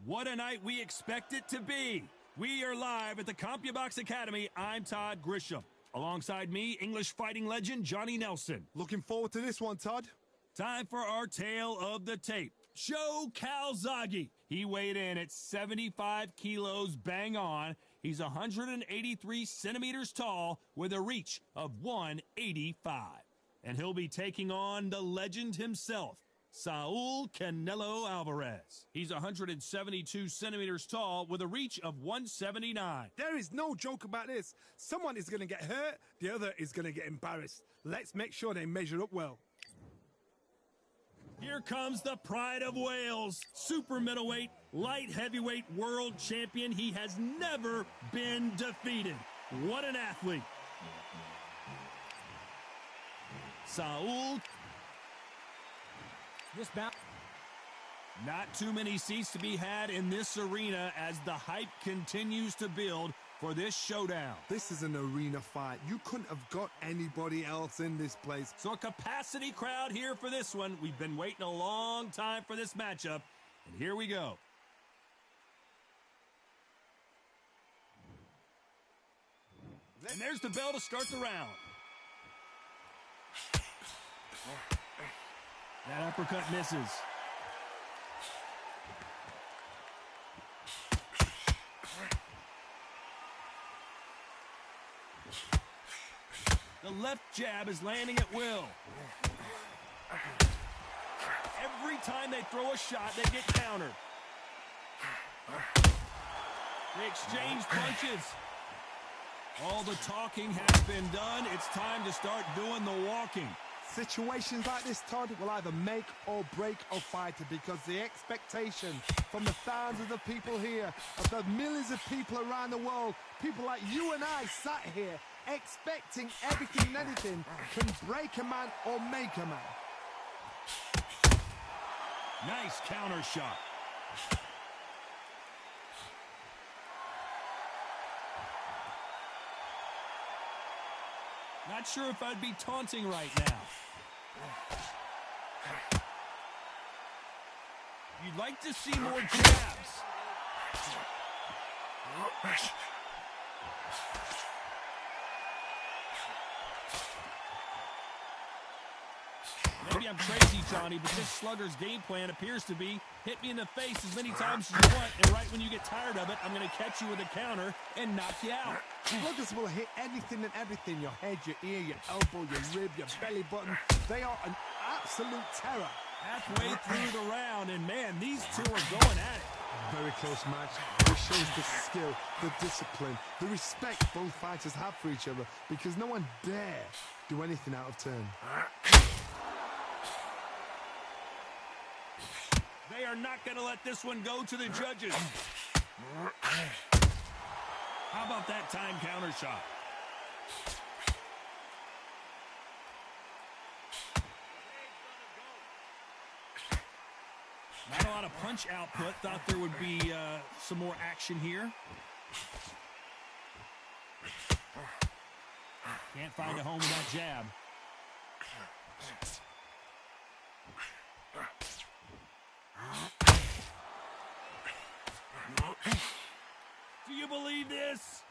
What a night we expect it to be. We are live at the CompuBox Academy. I'm Todd Grisham. Alongside me, English fighting legend Johnny Nelson. Looking forward to this one, Todd. Time for our tale of the tape. Joe Calzaghe. He weighed in at 75 kilos bang on. He's 183 centimeters tall with a reach of 185. And he'll be taking on the legend himself, Saul Canelo Alvarez. He's 172 centimeters tall with a reach of 179. There is no joke about this. Someone is going to get hurt, the other is going to get embarrassed. Let's make sure they measure up well. Here comes the pride of Wales, super middleweight, light heavyweight world champion. He has never been defeated. What an athlete. Saul. This bout. Not too many seats to be had in this arena as the hype continues to build for this showdown. This is an arena fight. You couldn't have got anybody else in this place. So a capacity crowd here for this one. We've been waiting a long time for this matchup, and here we go. And there's the bell to start the round. That uppercut misses. The left jab is landing at will. Every time they throw a shot, they get countered. They exchange punches. All the talking has been done. It's time to start doing the walking. Situations like this, Todd, will either make or break a fighter because the expectation from the thousands of people here, of the millions of people around the world, people like you and I sat here expecting everything and anything can break a man or make a man. Nice counter shot. Not sure if I'd be taunting right now. You'd like to see more jabs. Maybe I'm crazy, Johnny, but this slugger's game plan appears to be hit me in the face as many times as you want, and right when you get tired of it, I'm going to catch you with a counter and knock you out. Sluggers will hit anything and everything, your head, your ear, your elbow, your rib, your belly button. They are an absolute terror. Halfway through the round, and man, these two are going at it. Very close match. It shows the skill, the discipline, the respect both fighters have for each other because no one dare do anything out of turn. They are not going to let this one go to the judges. How about that time counter shot? Not a lot of punch output. Thought there would be some more action here. Can't find a home with that jab. Do you believe this?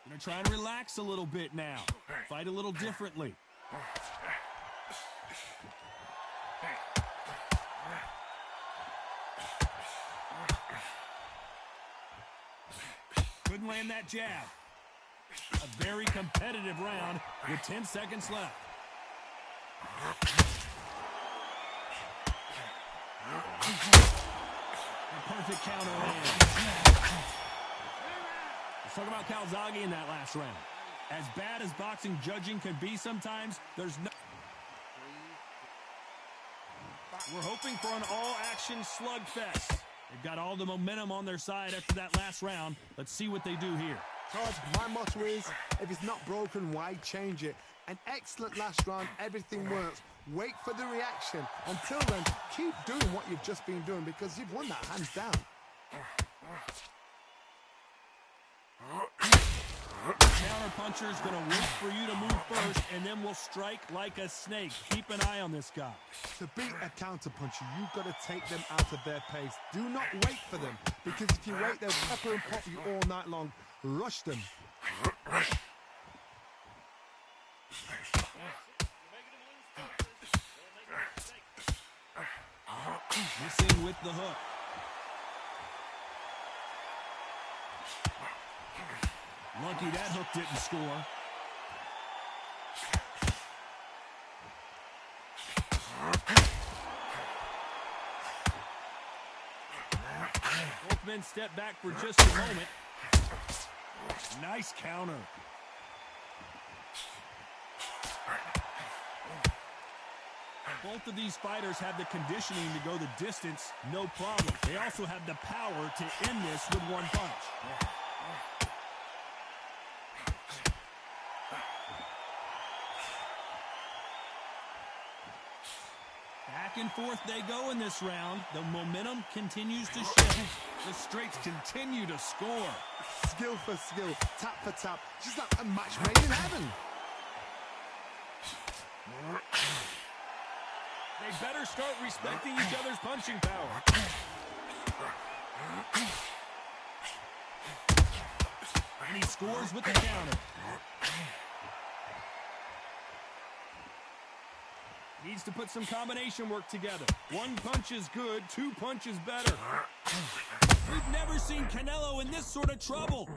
Gonna try and relax a little bit now. Fight a little differently. Couldn't land that jab. A very competitive round with 10 seconds left. A perfect counter land. Let's talk about Calzaghe in that last round. As bad as boxing judging can be sometimes, there's no... We're hoping for an all-action slugfest. They've got all the momentum on their side after that last round. Let's see what they do here. Todd, my motto is, if it's not broken, why change it? An excellent last round, everything works. Wait for the reaction. Until then, keep doing what you've just been doing because you've won that hands down. The counter-puncher is going to wait for you to move first, and then will strike like a snake. Keep an eye on this guy. To beat a counter-puncher, you've got to take them out of their pace. Do not wait for them, because if you wait, they'll pepper and pop you all night long. Rush them. Missing with the hook. Lucky that hook didn't score. Both men step back for just a moment. Nice counter. Both of these fighters have the conditioning to go the distance, no problem. They also have the power to end this with one punch. Back and forth they go in this round. The momentum continues to shift. The straights continue to score. Skill for skill, tap for tap, just like a match made in heaven. They better start respecting each other's punching power. And he scores with the counter. Needs to put some combination work together. One punch is good, two punches better. We've never seen Canelo in this sort of trouble.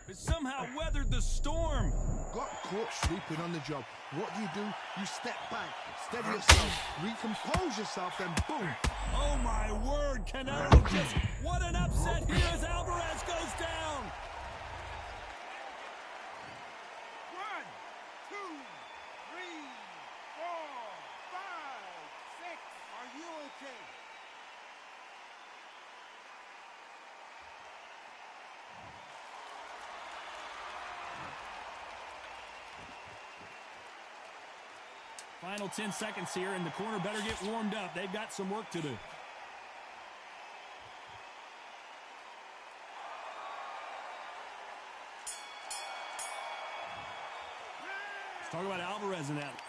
It somehow weathered the storm. Got caught sleeping on the job. What do? You step back, steady yourself, recompose yourself, then boom. Oh my word, Canelo just, what an upset here as Alvarez goes down. 1, 2, 3, 4, 5, 6. Are you okay? Final 10 seconds here, and the corner better get warmed up. They've got some work to do. Let's talk about Alvarez and that.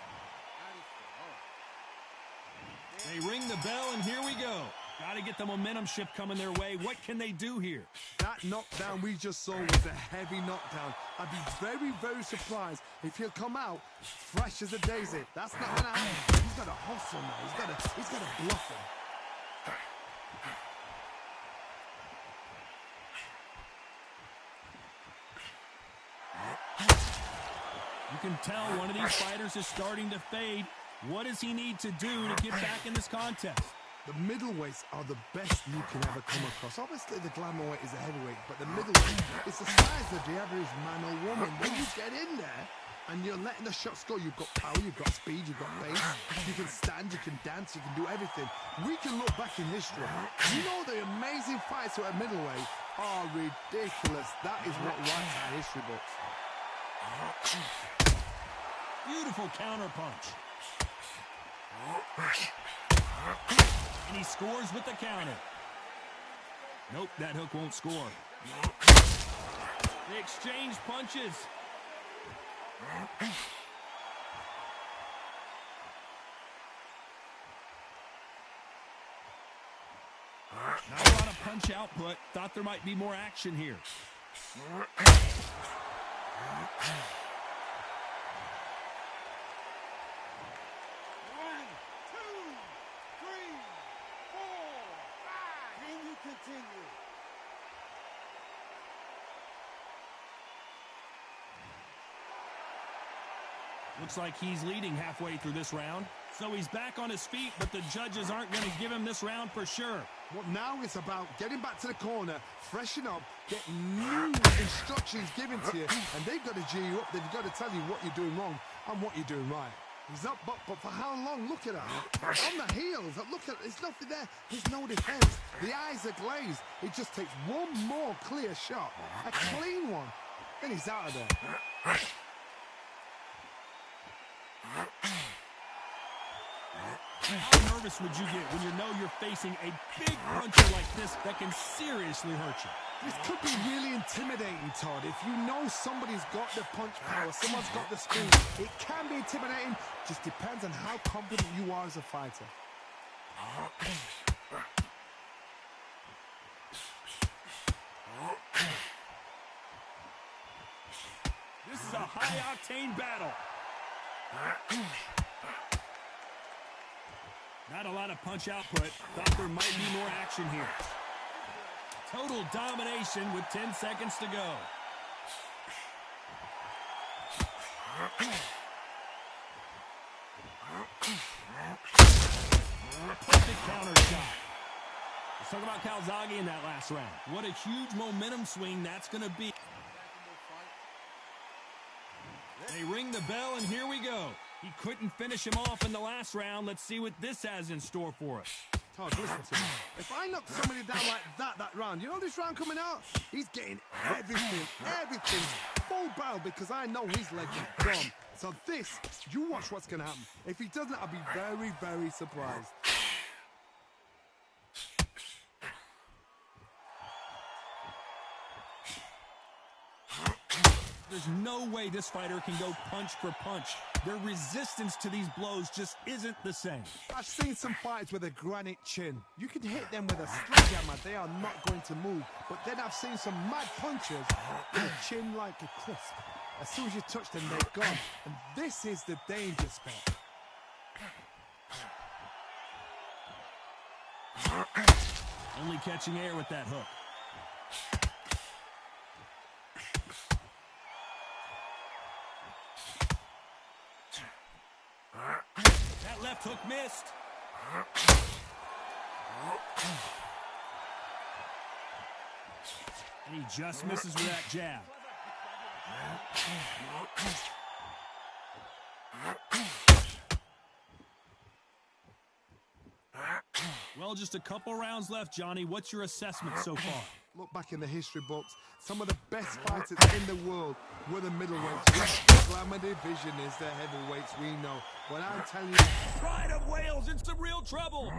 They ring the bell, and here we go. Got to get the momentum shift coming their way. What can they do here? That knockdown we just saw was a heavy knockdown. I'd be very, very surprised if he'll come out fresh as a daisy. That's not going to happen. He's got to hustle now. He's got to bluff him. You can tell one of these fighters is starting to fade. What does he need to do to get back in this contest? The middleweights are the best you can ever come across. Obviously, the glamour weight is a heavyweight, but the middleweight is the size of the average man or woman. When you get in there and you're letting the shots go, you've got power, you've got speed, you've got pace, you can stand, you can dance, you can do everything. We can look back in history. You know the amazing fights at middleweight are ridiculous. That is what writes our history books. Beautiful counter punch. And he scores with the counter. Nope, that hook won't score. They exchange punches. Not a lot of punch output. Thought there might be more action here. 1, 2, 3, 4, 5. Can you continue? Looks like he's leading halfway through this round. So he's back on his feet, but the judges aren't going to give him this round for sure. Well, now it's about getting back to the corner, freshen up, get new instructions given to you, and they've got to G you up. They've got to tell you what you're doing wrong and what you're doing right. He's up, but for how long? Look at that. On the heels. Look at it. There's nothing there. There's no defense. The eyes are glazed. It just takes one more clear shot, a clean one. Then he's out of there. How nervous would you get when you know you're facing a big puncher like this that can seriously hurt you? This could be really intimidating, Todd. If you know somebody's got the punch power, someone's got the speed, it can be intimidating. Just depends on how confident you are as a fighter. This is a high-octane battle. Not a lot of punch output. Thought there might be more action here. Total domination with 10 seconds to go. Perfect counter shot. Let's talk about Calzaghe in that last round. What a huge momentum swing that's going to be. They ring the bell, and here we go. He couldn't finish him off in the last round. Let's see what this has in store for us. Todd, listen to me. If I knock somebody down like that round, you know this round coming out? He's getting everything, full barrel, because I know his leg is gone. So this, you watch what's going to happen. If he doesn't, I'll be very, very surprised. There's no way this fighter can go punch for punch. Their resistance to these blows just isn't the same. I've seen some fights with a granite chin. You can hit them with a sledgehammer, they are not going to move. But then I've seen some mad punchers with a chin like a crisp. As soon as you touch them, they're gone. And this is the danger spot. Only catching air with that hook. That left hook missed. And he just misses with that jab. Well, just a couple rounds left, Johnny. What's your assessment so far? Look back in the history books. Some of the best fighters in the world were the middleweights. Yes, the glamour division is the heavyweights, we know. But I'm telling you... Pride of Wales in some real trouble.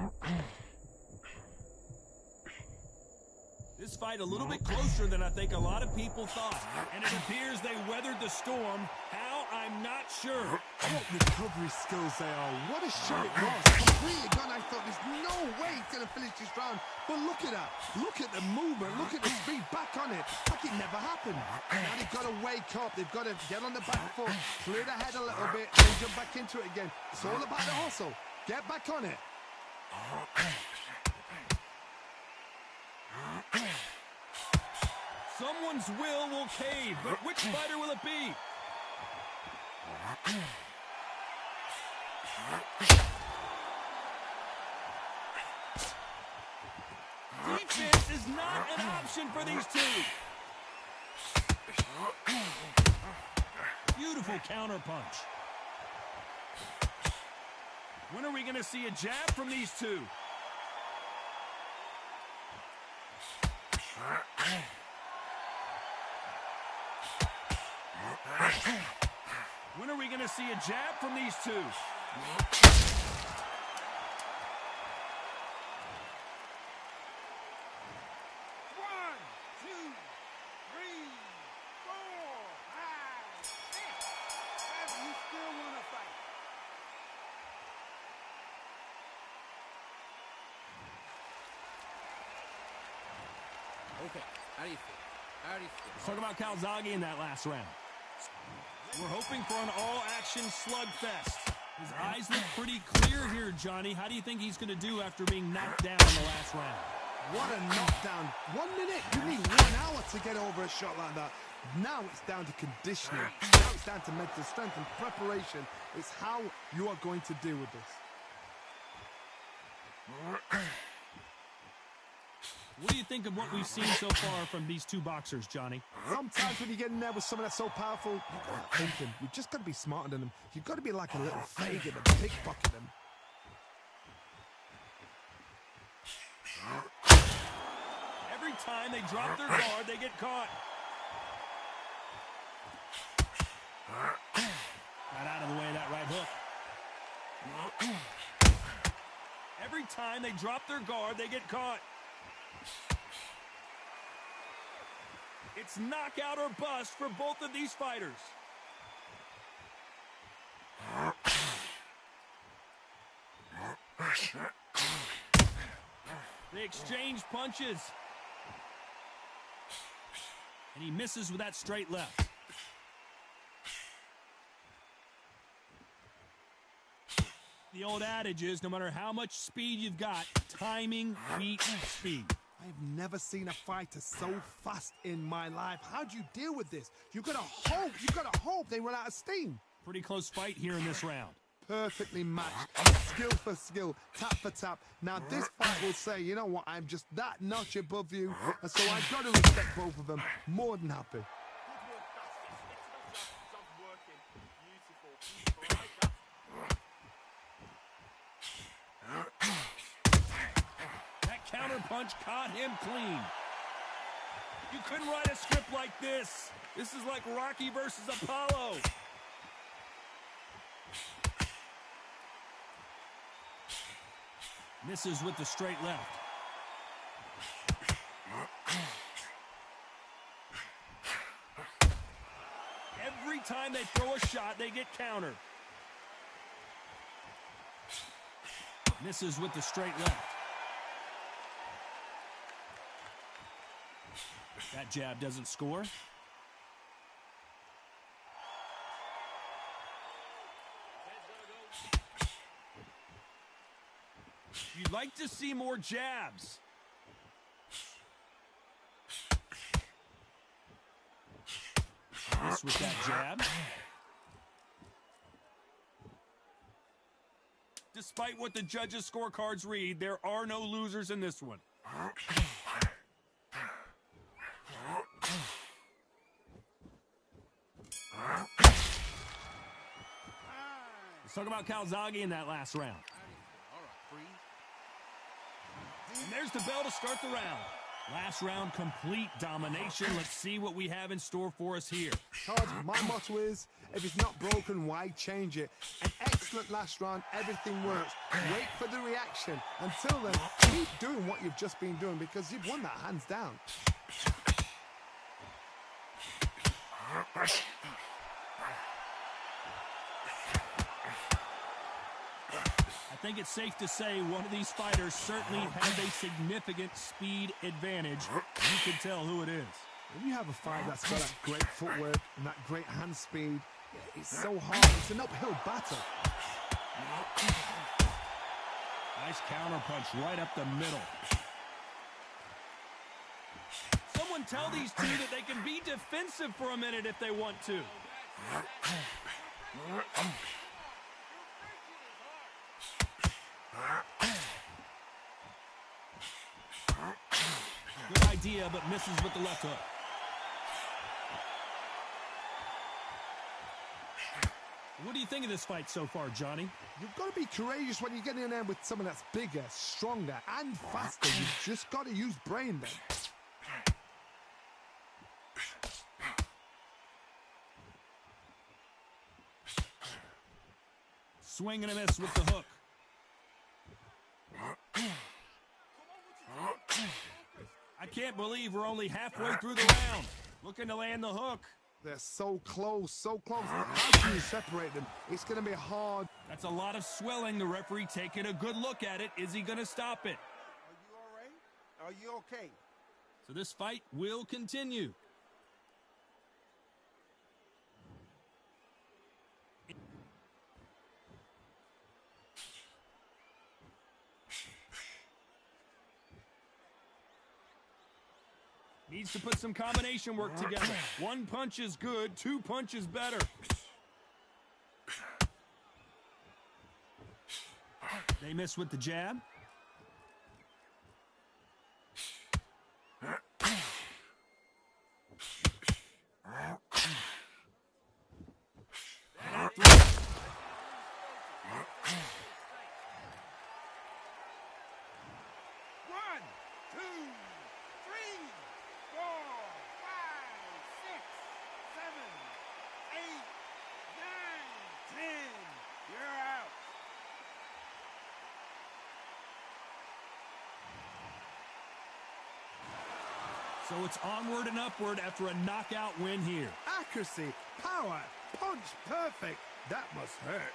This fight a little bit closer than I think a lot of people thought. And it appears they weathered the storm. How? I'm not sure. What recovery skills they are. What a shot it was. Completely gone. I thought there's no way he's going to finish this round. But look at that. Look at the movement. Look at the speed. Back on it. Like it never happened. Now they've got to wake up. They've got to get on the back foot, clear the head a little bit, and jump back into it again. It's all about the hustle. Get back on it. Someone's will cave, but which fighter will it be? Defense is not an option for these two. Beautiful counter punch. When are we going to see a jab from these two? When are we going to see a jab from these two? 1, 2, 3, 4, 5, 6. You still want to fight? Okay, how do you feel? How do you feel? Let's talk about Calzaghe in that last round. We're hoping for an all-action slugfest. His eyes look pretty clear here, Johnny. How do you think he's going to do after being knocked down in the last round? What a knockdown. 1 minute. You need 1 hour to get over a shot like that. Now it's down to conditioning. Now it's down to mental strength and preparation. It's how you are going to deal with this. What do you think of what we've seen so far from these two boxers, Johnny? Sometimes when you get in there with someone that's so powerful, you've got to think them. You've just got to be smarter than them. You've got to be like a little faggot and pickpocket them. Every time they drop their guard, they get caught. Got out of the way of that right hook. Every time they drop their guard, they get caught. It's knockout or bust for both of these fighters. They exchange punches. And he misses with that straight left. The old adage is, no matter how much speed you've got, timing beats speed. I've never seen a fighter so fast in my life. How do you deal with this? You've got to hope they run out of steam. Pretty close fight here in this round. Perfectly matched, skill for skill, tap for tap. Now this fight will say, you know what, I'm just that notch above you, and so I've got to respect both of them. More than happy. That counter punch caught him clean. You couldn't write a script like this. This is like Rocky versus Apollo. Misses with the straight left. Every time they throw a shot, they get countered. Misses with the straight left. That jab doesn't score. You'd like to see more jabs. Miss with that jab. Despite what the judges' scorecards read, there are no losers in this one. Let's talk about Calzaghe in that last round. And there's the bell to start the round. Last round, complete domination. Let's see what we have in store for us here. Todd, my motto is, if it's not broken, why change it? An excellent last round, everything works. Wait for the reaction. Until then, keep doing what you've just been doing because you've won that hands down. I think it's safe to say one of these fighters certainly has a significant speed advantage. You can tell who it is. When you have a fight that's got that great footwork and that great hand speed, it's so hard. It's an uphill battle. Nice counter punch right up the middle. Someone tell these two that they can be defensive for a minute if they want to. Good idea, but misses with the left hook. What do you think of this fight so far, Johnny? You've got to be courageous when you get in there with someone that's bigger, stronger, and faster. You've just got to use brain then. Swing and a miss with the hook. I can't believe we're only halfway through the round. Looking to land the hook. They're so close, so close. How can you separate them? It's going to be hard. That's a lot of swelling. The referee taking a good look at it. Is he going to stop it? Are you all right? Are you okay? So this fight will continue. Needs to put some combination work together. One punch is good, two punches better. They miss with the jab. So it's onward and upward after a knockout win here. Accuracy, power, punch, perfect. That must hurt.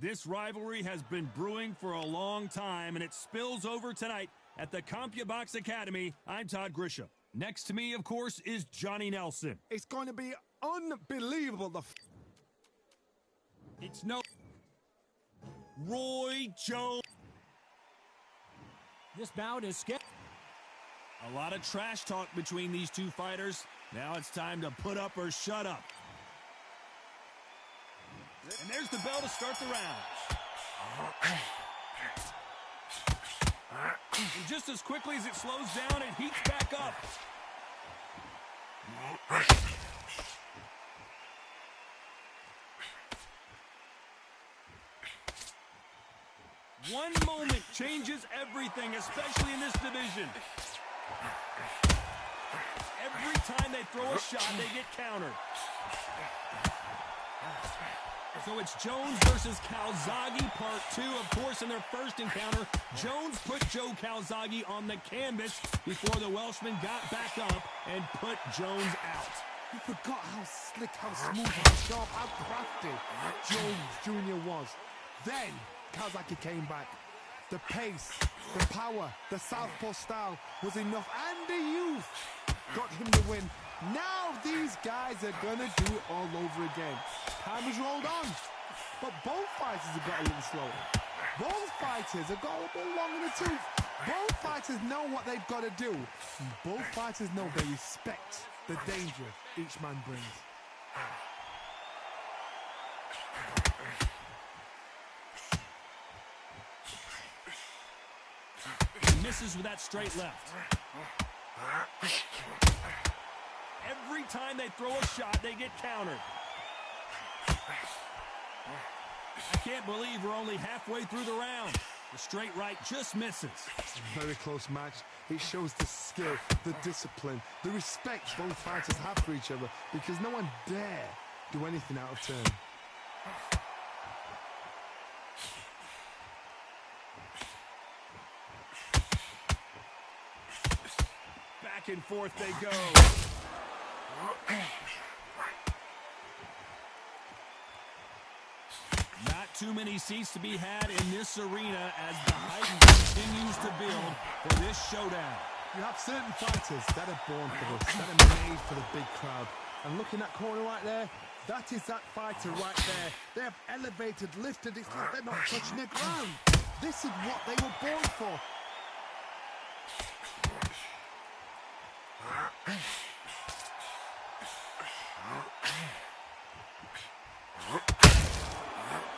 This rivalry has been brewing for a long time, and it spills over tonight at the CompuBox Academy. I'm Todd Grisham. Next to me, of course, is Johnny Nelson. It's going to be unbelievable. It's no Roy Jones. This bout is skip. A lot of trash talk between these two fighters. Now it's time to put up or shut up. And there's the bell to start the round. And just as quickly as it slows down, it heats back up. One moment changes everything, especially in this division. Every time they throw a shot, they get countered. So it's Jones versus Calzaghe, part 2. Of course, in their first encounter, Jones put Joe Calzaghe on the canvas before the Welshman got back up and put Jones out. You forgot how slick, how smooth, how sharp, how crafty Jones Jr. was. Then Calzaghe came back. The pace, the power, the southpaw style was enough, and the youth got him the win. Now these guys are gonna do it all over again. Time has rolled on, but both fighters have got a little slower. Both fighters have got a little bit long in the tooth. Both fighters know what they've got to do. Both fighters know they respect the danger each man brings. He misses with that straight left. Every time they throw a shot, they get countered. I can't believe we're only halfway through the round. The straight right just misses. It's a very close match. It shows the skill, the discipline, the respect both fighters have for each other, because no one dare do anything out of turn. Back and forth they go. Not too many seats to be had in this arena as the hype continues to build for this showdown. You have certain fighters that are born for this, that are made for the big crowd. And look in that corner right there, that is that fighter right there. They have elevated, lifted, it's like they're not touching the ground. This is what they were born for.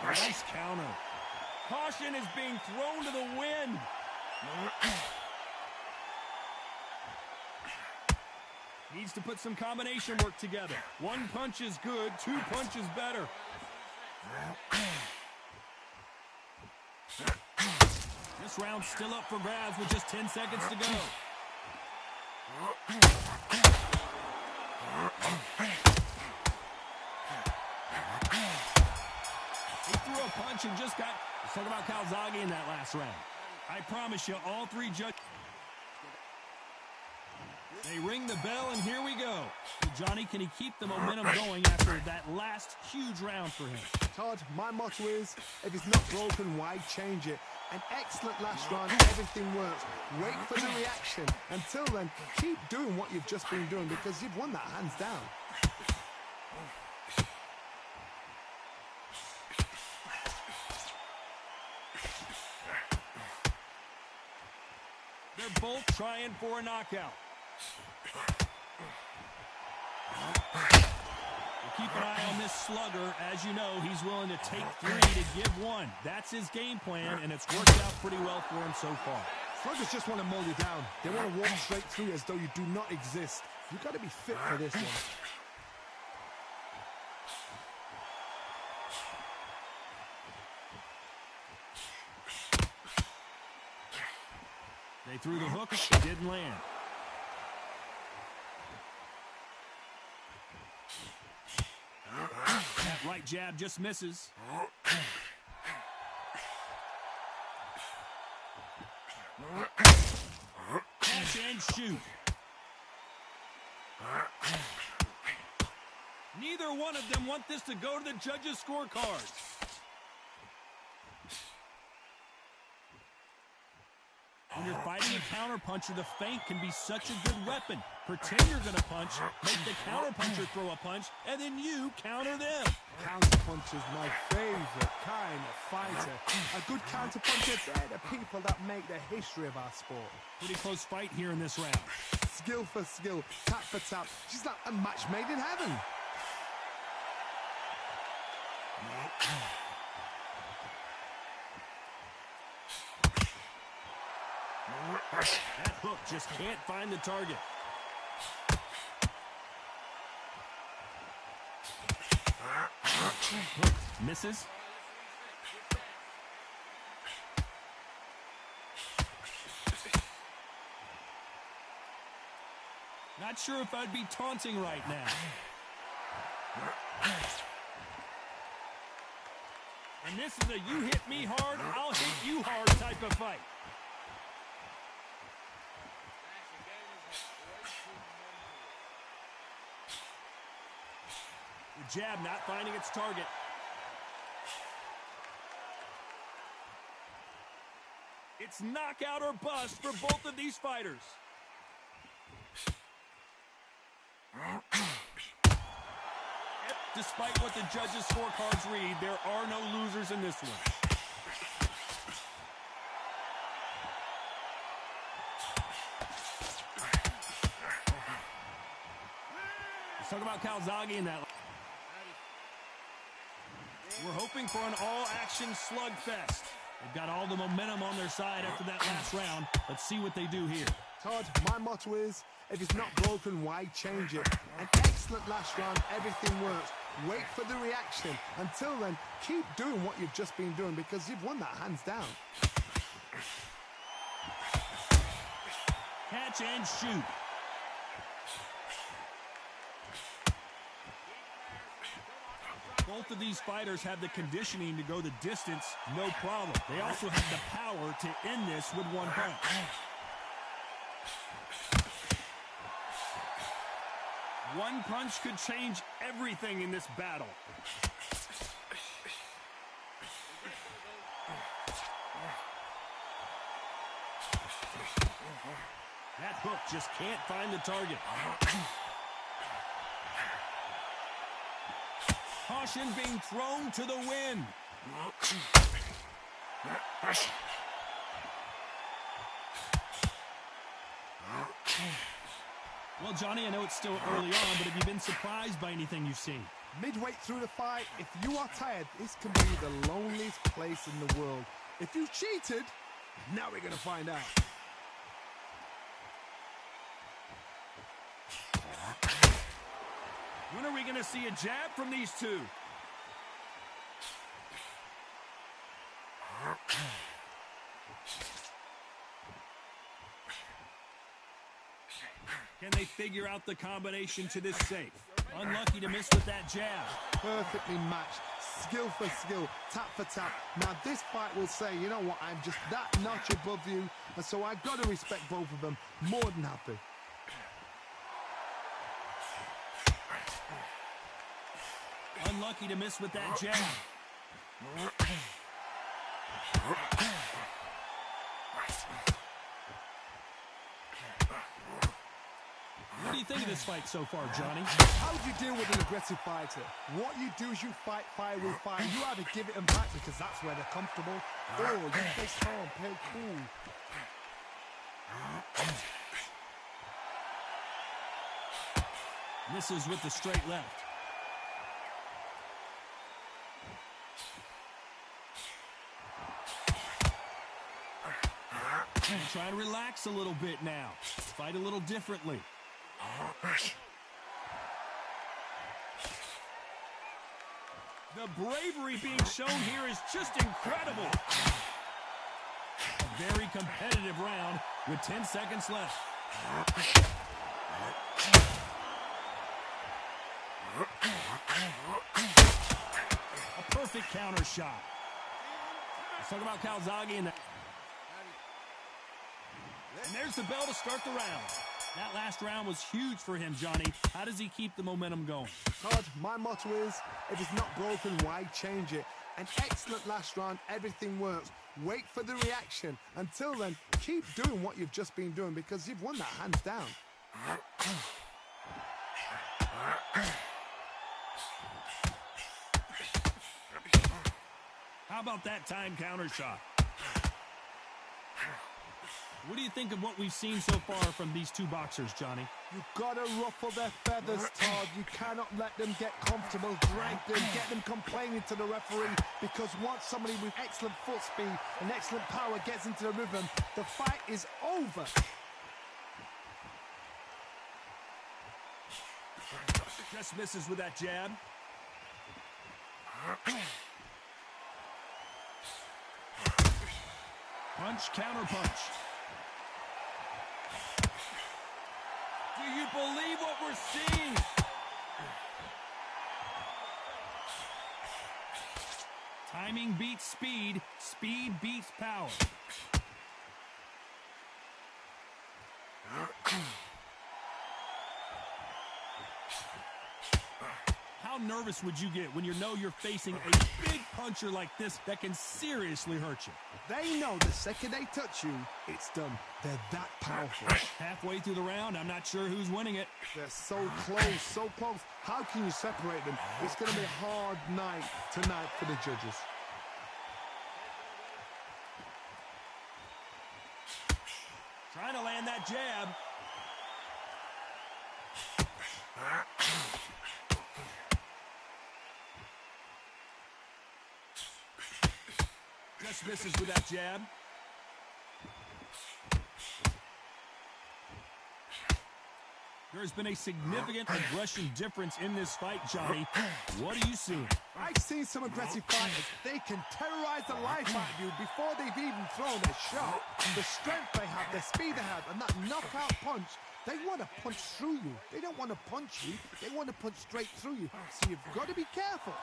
Nice counter. Caution is being thrown to the wind. Needs to put some combination work together. One punch is good, two punches better. This round's still up for grabs with just 10 seconds to go. He threw a punch and just got... Let's talk about Calzaghe in that last round. I promise you, all three judges... They ring the bell, and here we go. Johnny, can he keep the momentum going after that last huge round for him? Todd, my motto is, if it's not broken, why change it? An excellent last round, everything works. Wait for the reaction. Until then, keep doing what you've just been doing because you've won that hands down. They're both trying for a knockout. We'll keep an eye on this slugger. As you know, he's willing to take three to give one. That's his game plan, and it's worked out pretty well for him so far. Sluggers just want to mow you down. They want to walk straight through you as though you do not exist. You've got to be fit for this one. They threw the hook. It didn't land. That right jab just misses. Catch and shoot. Neither one of them want this to go to the judges' scorecards. When you're fighting a counterpuncher, the feint can be such a good weapon. Pretend you're going to punch, make the counterpuncher throw a punch, and then you counter them. Counterpuncher is my favorite kind of fighter. A good counterpuncher, they're the people that make the history of our sport. Pretty close fight here in this round. Skill for skill, tap for tap. She's like a match made in heaven. That hook just can't find the target. Hook misses. Not sure if I'd be taunting right now. And this is a you hit me hard, I'll hit you hard type of fight. The jab not finding its target. It's knockout or bust for both of these fighters. Despite what the judges' scorecards read, there are no losers in this one. Let's talk about Calzaghe in that. We're hoping for an all-action slugfest. They've got all the momentum on their side after that last round. Let's see what they do here. Todd, my motto is, if it's not broken, why change it? An excellent last round, everything works. Wait for the reaction. Until then, keep doing what you've just been doing because you've won that hands down. Catch and shoot. Both of these fighters have the conditioning to go the distance, no problem. They also have the power to end this with one punch. One punch could change everything in this battle. That hook just can't find the target. Caution being thrown to the wind. Well, Johnny, I know it's still early on, but have you been surprised by anything you've seen? Midway through the fight, if you are tired, this can be the loneliest place in the world. If you cheated, now we're going to find out. When are we going to see a jab from these two? Can they figure out the combination to this safe? Unlucky to miss with that jab. Perfectly matched, skill for skill, tap for tap. Now this fight will say, you know what, I'm just that notch above you, and so I've got to respect both of them. More than happy. Unlucky to miss with that jab. What do you think of this fight so far, Johnny? How do you deal with an aggressive fighter? What you do is you fight fire with fire. You either give it them back because that's where they're comfortable, or you face calm, play cool. Misses with the straight left. Try to relax a little bit now. Fight a little differently. The bravery being shown here is just incredible. A very competitive round with 10 seconds left. A perfect counter shot. Let's talk about Calzaghe and that. And there's the bell to start the round. That last round was huge for him, Johnny. How does he keep the momentum going? Todd, my motto is, if it's not broken, why change it? An excellent last round, everything works. Wait for the reaction. Until then, keep doing what you've just been doing because you've won that hands down. How about that time counter shot? What do you think of what we've seen so far from these two boxers, Johnny? You've got to ruffle their feathers, Todd. You cannot let them get comfortable, drag them, get them complaining to the referee, because once somebody with excellent foot speed and excellent power gets into the rhythm, the fight is over. Just misses with that jab. Punch, counter punch. Do you believe what we're seeing? Timing beats speed. Speed beats power. How nervous would you get when you know you're facing a big puncher like this that can seriously hurt you? They know the second they touch you, it's done. They're that powerful. Halfway through the round, I'm not sure who's winning it. They're so close, so close. How can you separate them? It's going to be a hard night tonight for the judges. Trying to land that jab. Just misses with that jab. There's been a significant aggression difference in this fight, Johnny. What are you seeing? I've seen some aggressive fighters. They can terrorize the life out of you before they've even thrown a shot. The strength they have, the speed they have, and that knockout punch, they want to punch through you. They don't want to punch you. They want to punch straight through you. So you've got to be careful.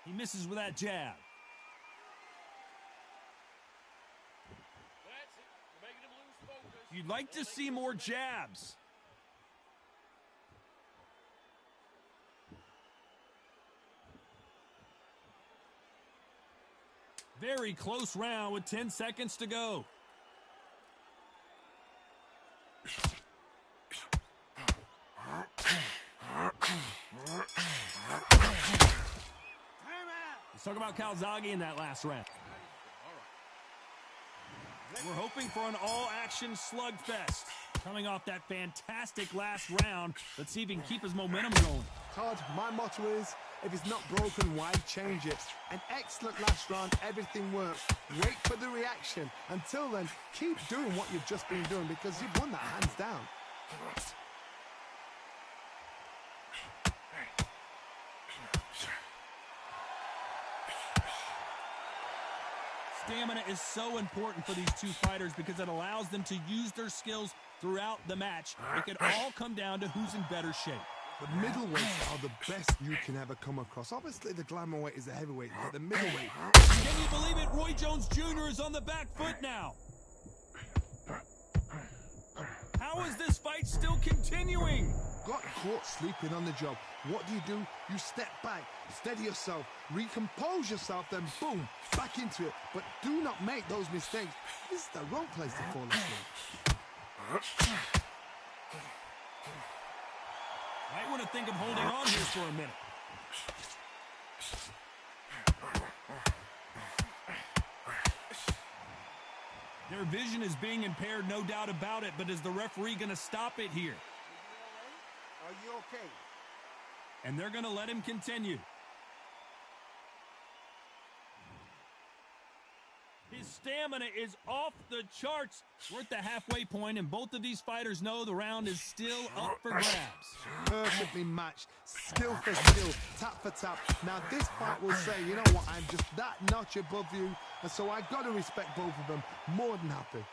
He misses with that jab. You'd like to see more jabs. Very close round with 10 seconds to go. Let's talk about Calzaghe in that last round. We're hoping for an all-action slugfest. Coming off that fantastic last round, let's see if he can keep his momentum going. Todd, my motto is, if it's not broken, why change it? An excellent last round, everything works. Wait for the reaction. Until then, keep doing what you've just been doing because you've won that hands down. Stamina is so important for these two fighters because it allows them to use their skills throughout the match. It can all come down to who's in better shape. The middleweights are the best you can ever come across. Obviously, the glamour weight is the heavyweight, but the middleweight... Can you believe it? Roy Jones Jr. is on the back foot now. How is this fight still continuing? Got caught sleeping on the job. What do? You step back, steady yourself, recompose yourself, then boom, back into it. But do not make those mistakes. This is the wrong place to fall asleep. Might want to think of holding on here for a minute. Their vision is being impaired, no doubt about it, but is the referee going to stop it here? Are you okay? And they're going to let him continue. His stamina is off the charts. We're at the halfway point, and both of these fighters know the round is still up for grabs. Perfectly matched, skill for skill, tap for tap. Now this fight will say, you know what, I'm just that notch above you, and so I've got to respect both of them. More than happy.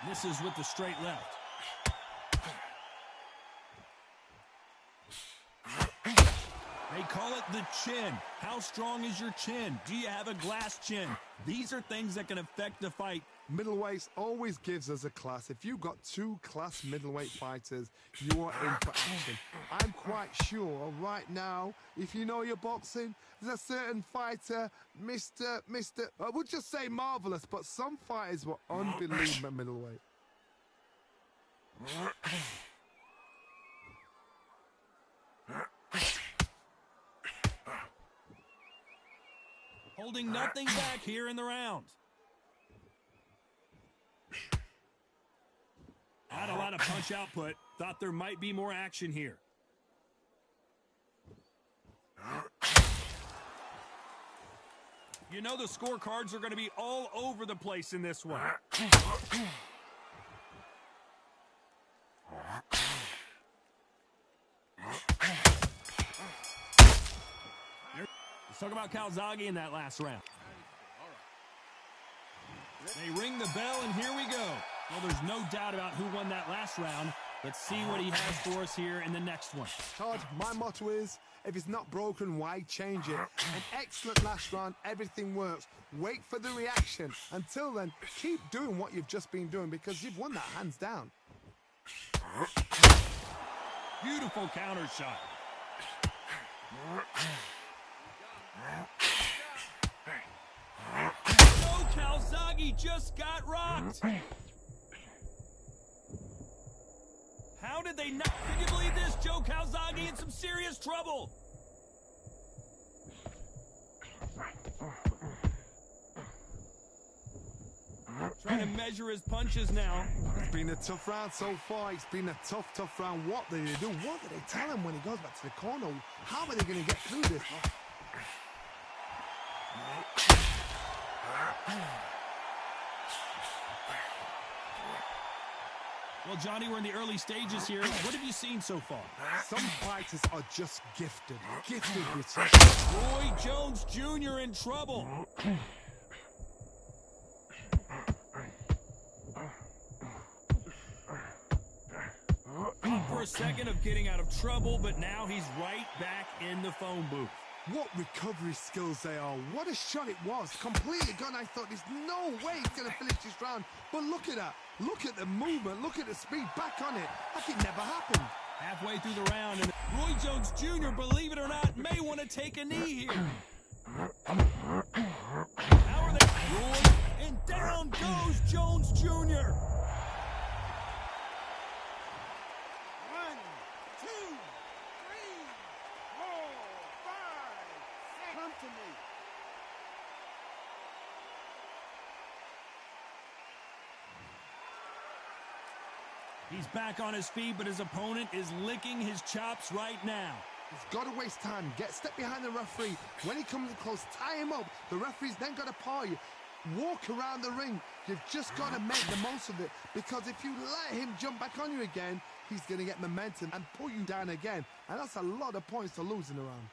Misses with the straight left. They call it the chin. How strong is your chin? Do you have a glass chin? These are things that can affect the fight. Middleweights always gives us a class. If you've got two class middleweight fighters, you are in for action. I'm quite sure right now, if you know your boxing, there's a certain fighter, I would just say marvelous, but some fighters were unbelievable at middleweight. Holding nothing back here in the round. Not a lot of punch output. Thought there might be more action here. You know the scorecards are going to be all over the place in this one. Let's talk about Calzaghe in that last round. They ring the bell, and here we go. Well, there's no doubt about who won that last round. Let's see what he has for us here in the next one. Todd, my motto is, if it's not broken, why change it? An excellent last round, everything works. Wait for the reaction. Until then, keep doing what you've just been doing because you've won that hands down. Beautiful counter shot. No, Calzaghe just got rocked. How did they not? Can you believe this? Joe Calzaghe in some serious trouble. Trying to measure his punches now. It's been a tough round so far. It's been a tough round. What do they do? What do they tell him when he goes back to the corner? How are they going to get through this? Well, Johnny, we're in the early stages here. What have you seen so far? Some fighters are just gifted with such. Roy Jones Jr. in trouble. For a second of getting out of trouble, but now he's right back in the phone booth. What recovery skills they are. What a shot it was. Completely gone. I thought there's no way he's going to finish this round. But look at that. Look at the movement. Look at the speed. Back on it. Like it never happened. Halfway through the round, and Roy Jones Jr., believe it or not, may want to take a knee here. How are they? Roy, and down goes Jones Jr. 1, 2, 3, 4, 5. Come to me. He's back on his feet, but his opponent is licking his chops right now. He's got to waste time. Step behind the referee. When he comes close, tie him up. The referee's then got to paw you. Walk around the ring. You've just got to make the most of it. Because if you let him jump back on you again, he's going to get momentum and pull you down again. And that's a lot of points to lose in a round.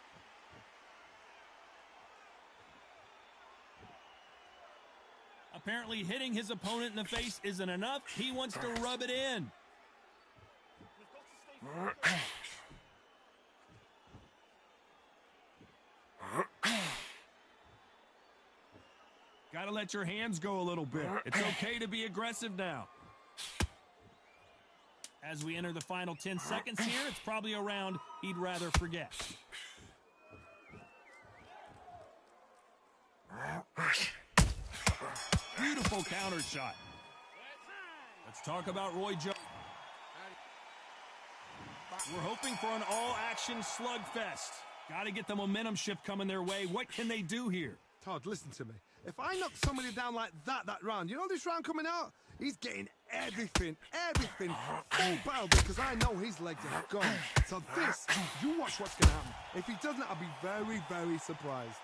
Apparently hitting his opponent in the face isn't enough. He wants to rub it in. Got to let your hands go a little bit. It's okay to be aggressive now. As we enter the final 10 seconds here, it's probably a round he'd rather forget. Beautiful counter shot. Let's talk about Roy Jones. We're hoping for an all-action slugfest. Got to get the momentum shift coming their way. What can they do here? Todd, listen to me. If I knock somebody down like that round, you know this round coming out? He's getting everything, full power, because I know his legs are gone. So this, you watch what's going to happen. If he doesn't, I'll be very, very surprised.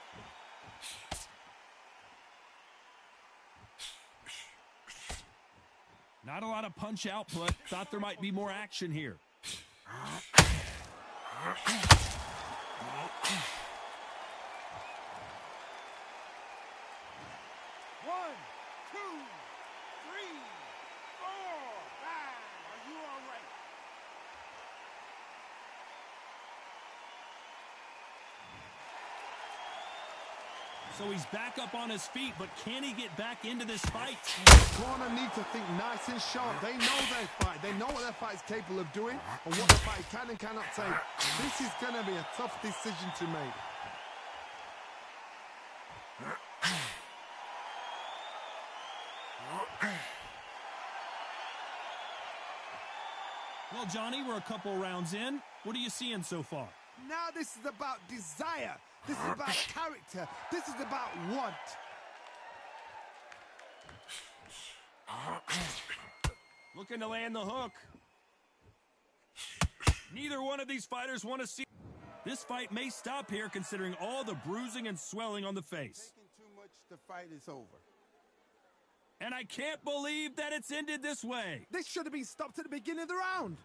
Not a lot of punch output. Thought there might be more action here. 1, 2, 3, 4, 5. Are you all right? So he's back up on his feet, but can he get back into this fight? Corner need to think nice and sharp. They know their fight. They know what their fight is capable of doing and what their fight can and cannot take. This is going to be a tough decision to make. Well, Johnny, we're a couple rounds in. What are you seeing so far? Now this is about desire. This is about character. This is about want. Looking to land the hook. Neither one of these fighters want to see. This fight may stop here considering all the bruising and swelling on the face. Taking too much, the fight is over. And I can't believe that it's ended this way. This should have been stopped at the beginning of the round.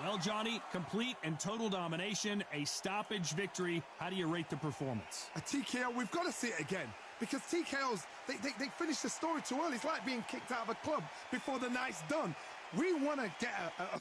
Well, Johnny, complete and total domination, a stoppage victory. How do you rate the performance? A TKO, we've got to see it again. Because TKOs, they finish the story too early. It's like being kicked out of a club before the night's done. We want to get a